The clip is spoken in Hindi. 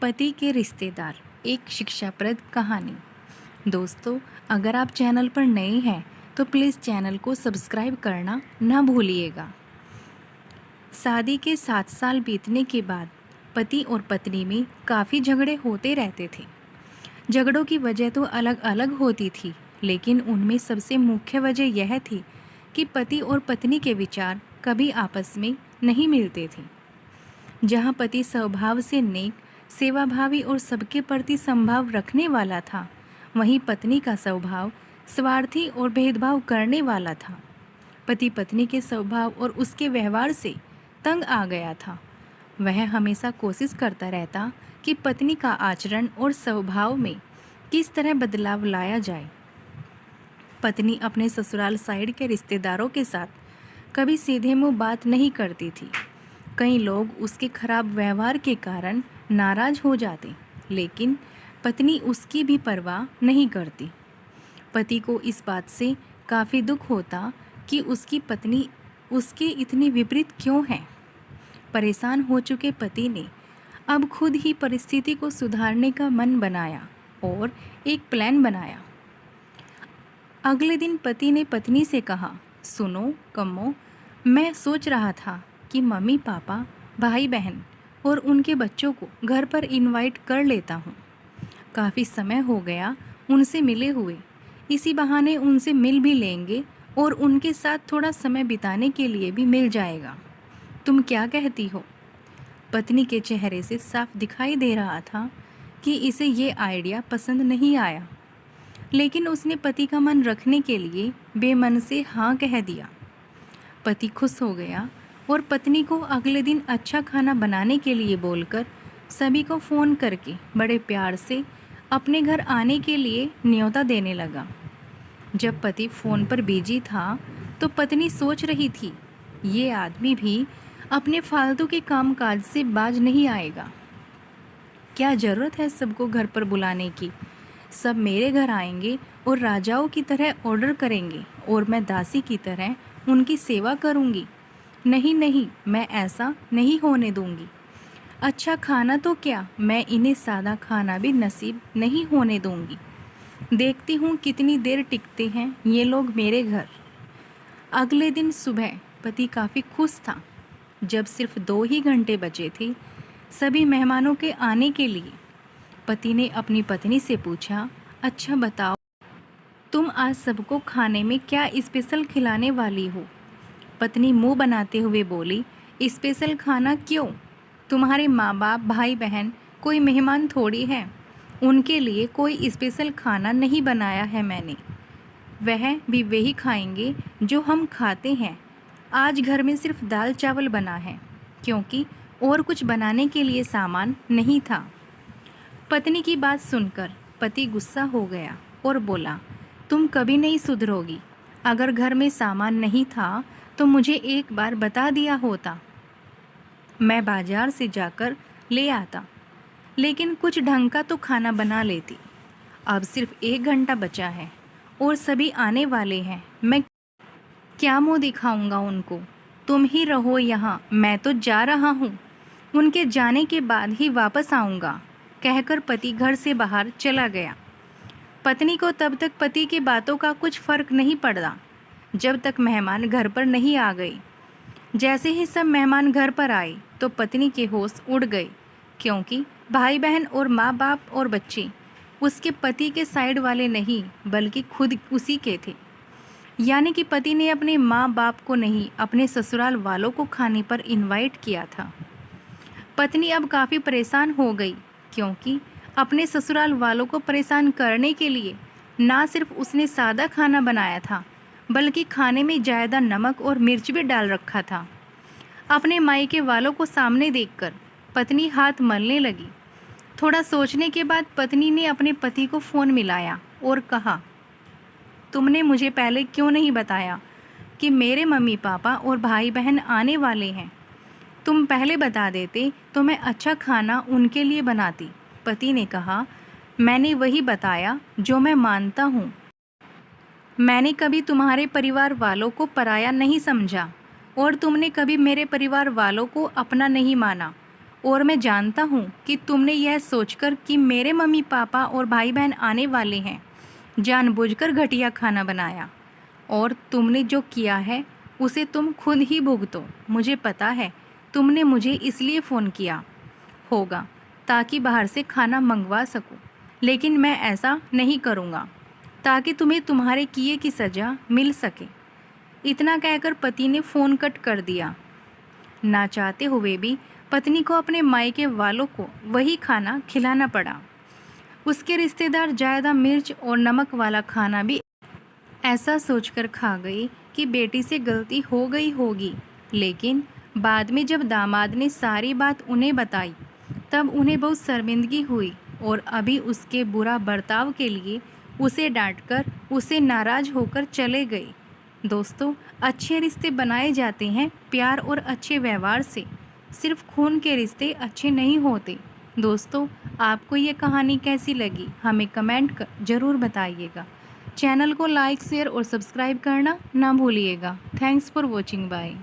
पति के रिश्तेदार, एक शिक्षाप्रद कहानी। दोस्तों, अगर आप चैनल पर नए हैं तो प्लीज़ चैनल को सब्सक्राइब करना ना भूलिएगा। शादी के 7 साल बीतने के बाद पति और पत्नी में काफ़ी झगड़े होते रहते थे। झगड़ों की वजह तो अलग अलग होती थी, लेकिन उनमें सबसे मुख्य वजह यह थी कि पति और पत्नी के विचार कभी आपस में नहीं मिलते थे। जहाँ पति स्वभाव से नेक, सेवाभावी और सबके प्रति संभाव रखने वाला था, वहीं पत्नी का स्वभाव स्वार्थी और भेदभाव करने वाला था। पति पत्नी के स्वभाव और उसके व्यवहार से तंग आ गया था। वह हमेशा कोशिश करता रहता कि पत्नी का आचरण और स्वभाव में किस तरह बदलाव लाया जाए। पत्नी अपने ससुराल साइड के रिश्तेदारों के साथ कभी सीधे मुंह बात नहीं करती थी। कई लोग उसके खराब व्यवहार के कारण नाराज हो जाते, लेकिन पत्नी उसकी भी परवाह नहीं करती। पति को इस बात से काफ़ी दुख होता कि उसकी पत्नी उसके इतनी विपरीत क्यों है। परेशान हो चुके पति ने अब खुद ही परिस्थिति को सुधारने का मन बनाया और एक प्लान बनाया। अगले दिन पति ने पत्नी से कहा, सुनो कम्मो, मैं सोच रहा था कि मम्मी पापा, भाई बहन और उनके बच्चों को घर पर इनवाइट कर लेता हूँ। काफ़ी समय हो गया उनसे मिले हुए, इसी बहाने उनसे मिल भी लेंगे और उनके साथ थोड़ा समय बिताने के लिए भी मिल जाएगा। तुम क्या कहती हो? पत्नी के चेहरे से साफ दिखाई दे रहा था कि इसे ये आइडिया पसंद नहीं आया, लेकिन उसने पति का मन रखने के लिए बेमन से हाँ कह दिया। पति खुश हो गया और पत्नी को अगले दिन अच्छा खाना बनाने के लिए बोलकर सभी को फ़ोन करके बड़े प्यार से अपने घर आने के लिए न्योता देने लगा। जब पति फ़ोन पर बिजी था तो पत्नी सोच रही थी, ये आदमी भी अपने फालतू के कामकाज से बाज नहीं आएगा। क्या ज़रूरत है सबको घर पर बुलाने की? सब मेरे घर आएंगे और राजाओं की तरह ऑर्डर करेंगे और मैं दासी की तरह उनकी सेवा करूंगी। नहीं नहीं, मैं ऐसा नहीं होने दूंगी। अच्छा खाना तो क्या, मैं इन्हें सादा खाना भी नसीब नहीं होने दूंगी। देखती हूँ कितनी देर टिकते हैं ये लोग मेरे घर। अगले दिन सुबह पति काफ़ी खुश था। जब सिर्फ 2 ही घंटे बचे थे सभी मेहमानों के आने के लिए, पति ने अपनी पत्नी से पूछा, अच्छा बताओ, तुम आज सबको खाने में क्या स्पेशल खिलाने वाली हो? पत्नी मुंह बनाते हुए बोली, स्पेशल खाना क्यों? तुम्हारे माँ बाप, भाई बहन कोई मेहमान थोड़ी है, उनके लिए कोई स्पेशल खाना नहीं बनाया है मैंने। वह भी वही खाएंगे जो हम खाते हैं। आज घर में सिर्फ दाल चावल बना है, क्योंकि और कुछ बनाने के लिए सामान नहीं था। पत्नी की बात सुनकर पति गुस्सा हो गया और बोला, तुम कभी नहीं सुधरोगी। अगर घर में सामान नहीं था तो मुझे एक बार बता दिया होता, मैं बाजार से जाकर ले आता, लेकिन कुछ ढंग का तो खाना बना लेती। अब सिर्फ 1 घंटा बचा है और सभी आने वाले हैं, मैं क्या मुंह दिखाऊंगा उनको? तुम ही रहो यहाँ, मैं तो जा रहा हूँ, उनके जाने के बाद ही वापस आऊँगा, कहकर पति घर से बाहर चला गया। पत्नी को तब तक पति की बातों का कुछ फर्क नहीं पड़ा जब तक मेहमान घर पर नहीं आ गए। जैसे ही सब मेहमान घर पर आए तो पत्नी के होश उड़ गए, क्योंकि भाई बहन और माँ बाप और बच्चे उसके पति के साइड वाले नहीं बल्कि खुद उसी के थे। यानी कि पति ने अपने माँ बाप को नहीं, अपने ससुराल वालों को खाने पर इनवाइट किया था। पत्नी अब काफ़ी परेशान हो गई, क्योंकि अपने ससुराल वालों को परेशान करने के लिए ना सिर्फ उसने सादा खाना बनाया था, बल्कि खाने में ज़्यादा नमक और मिर्च भी डाल रखा था। अपने मायके वालों को सामने देखकर पत्नी हाथ मलने लगी। थोड़ा सोचने के बाद पत्नी ने अपने पति को फ़ोन मिलाया और कहा, तुमने मुझे पहले क्यों नहीं बताया कि मेरे मम्मी पापा और भाई बहन आने वाले हैं? तुम पहले बता देते तो मैं अच्छा खाना उनके लिए बनाती। पति ने कहा, मैंने वही बताया जो मैं मानता हूँ। मैंने कभी तुम्हारे परिवार वालों को पराया नहीं समझा और तुमने कभी मेरे परिवार वालों को अपना नहीं माना और मैं जानता हूँ कि तुमने यह सोचकर कि मेरे मम्मी पापा और भाई बहन आने वाले हैं, जानबूझकर घटिया खाना बनाया। और तुमने जो किया है उसे तुम खुद ही भुगतो। मुझे पता है तुमने मुझे इसलिए फ़ोन किया होगा ताकि बाहर से खाना मंगवा सकूं, लेकिन मैं ऐसा नहीं करूँगा ताकि तुम्हें तुम्हारे किए की सज़ा मिल सके। इतना कहकर पति ने फ़ोन कट कर दिया। ना चाहते हुए भी पत्नी को अपने मायके वालों को वही खाना खिलाना पड़ा। उसके रिश्तेदार ज़्यादा मिर्च और नमक वाला खाना भी ऐसा सोचकर खा गई कि बेटी से गलती हो गई होगी। लेकिन बाद में जब दामाद ने सारी बात उन्हें बताई तब उन्हें बहुत शर्मिंदगी हुई और अभी उसके बुरा बर्ताव के लिए उसे डांटकर उसे नाराज़ होकर चले गए। दोस्तों, अच्छे रिश्ते बनाए जाते हैं प्यार और अच्छे व्यवहार से। सिर्फ खून के रिश्ते अच्छे नहीं होते। दोस्तों, आपको ये कहानी कैसी लगी हमें कमेंट कर ज़रूर बताइएगा। चैनल को लाइक शेयर और सब्सक्राइब करना ना भूलिएगा। Thanks for watching. बाय।